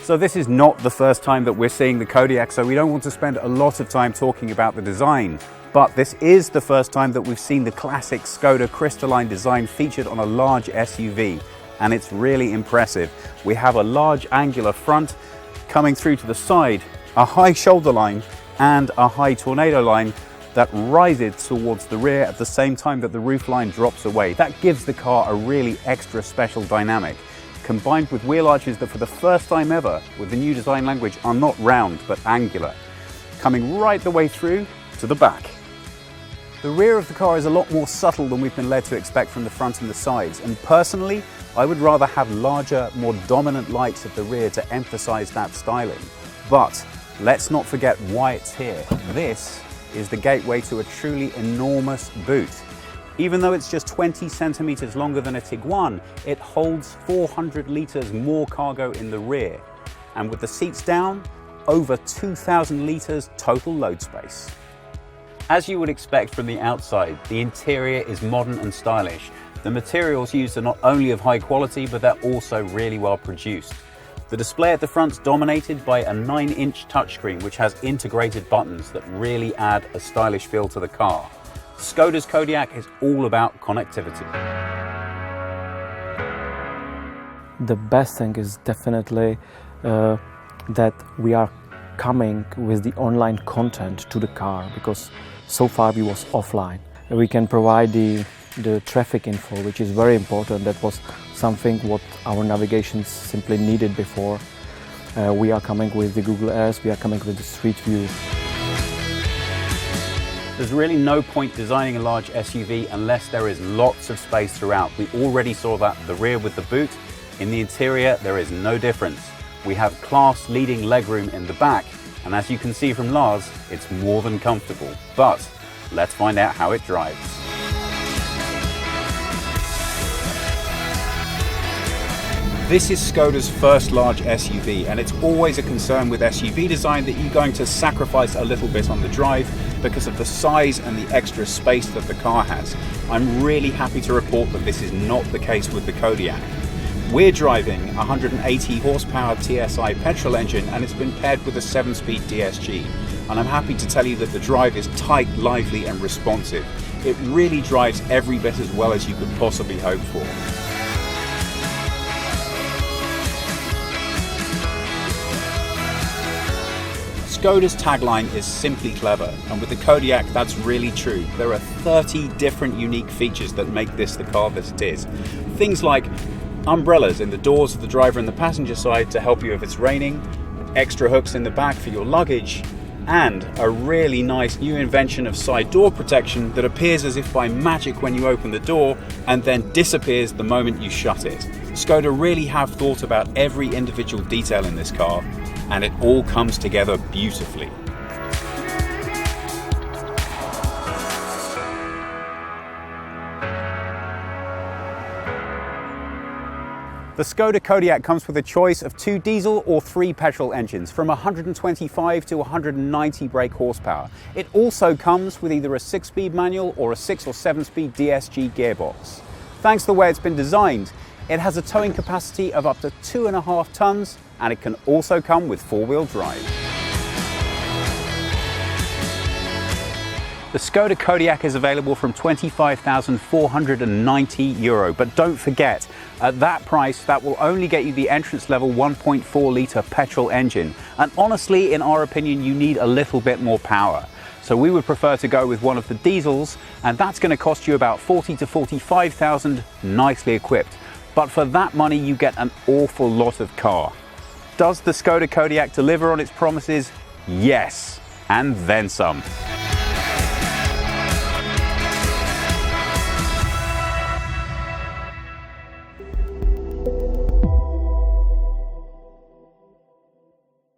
So this is not the first time that we're seeing the Kodiaq, so we don't want to spend a lot of time talking about the design. But this is the first time that we've seen the classic Skoda crystalline design featured on a large SUV, and it's really impressive. We have a large angular front coming through to the side, a high shoulder line and a high tornado line that rises towards the rear at the same time that the roof line drops away. That gives the car a really extra special dynamic, combined with wheel arches that for the first time ever with the new design language are not round but angular, coming right the way through to the back. The rear of the car is a lot more subtle than we've been led to expect from the front and the sides, and personally I would rather have larger, more dominant lights at the rear to emphasize that styling. But let's not forget why it's here. This is the gateway to a truly enormous boot. Even though it's just 20 centimeters longer than a Tiguan, it holds 400 liters more cargo in the rear. And with the seats down, over 2,000 liters total load space. As you would expect from the outside, the interior is modern and stylish. The materials used are not only of high quality, but they're also really well produced. The display at the front is dominated by a 9-inch touchscreen which has integrated buttons that really add a stylish feel to the car. Skoda's Kodiaq is all about connectivity. The best thing is definitely that we are coming with the online content to the car, because so far we was offline. We can provide the traffic info, which is very important. That was something what our navigation simply needed before. We are coming with the Google Earth, we are coming with the Street View. There's really no point designing a large SUV unless there is lots of space throughout. We already saw that at the rear with the boot. In the interior, there is no difference. We have class-leading legroom in the back, and as you can see from Lars, it's more than comfortable. But let's find out how it drives. This is Skoda's first large SUV, and it's always a concern with SUV design that you're going to sacrifice a little bit on the drive because of the size and the extra space that the car has. I'm really happy to report that this is not the case with the Kodiaq. We're driving a 180 horsepower TSI petrol engine, and it's been paired with a 7-speed DSG. And I'm happy to tell you that the drive is tight, lively and responsive. It really drives every bit as well as you could possibly hope for. Skoda's tagline is simply clever, and with the Kodiaq that's really true. There are 30 different unique features that make this the car that it is. Things like umbrellas in the doors of the driver and the passenger side to help you if it's raining, extra hooks in the back for your luggage, and a really nice new invention of side door protection that appears as if by magic when you open the door and then disappears the moment you shut it. Skoda really have thought about every individual detail in this car, and it all comes together beautifully. The Skoda Kodiaq comes with a choice of 2 diesel or 3 petrol engines from 125 to 190 brake horsepower. It also comes with either a 6-speed manual or a 6 or 7-speed DSG gearbox. Thanks to the way it's been designed, it has a towing capacity of up to 2.5 tons, and it can also come with 4-wheel drive. The Skoda Kodiaq is available from €25,490, but don't forget, at that price, that will only get you the entrance level 1.4 litre petrol engine. And honestly, in our opinion, you need a little bit more power. So we would prefer to go with one of the diesels, and that's going to cost you about 40 to 45,000 nicely equipped. But for that money, you get an awful lot of car. Does the Skoda Kodiaq deliver on its promises? Yes, and then some.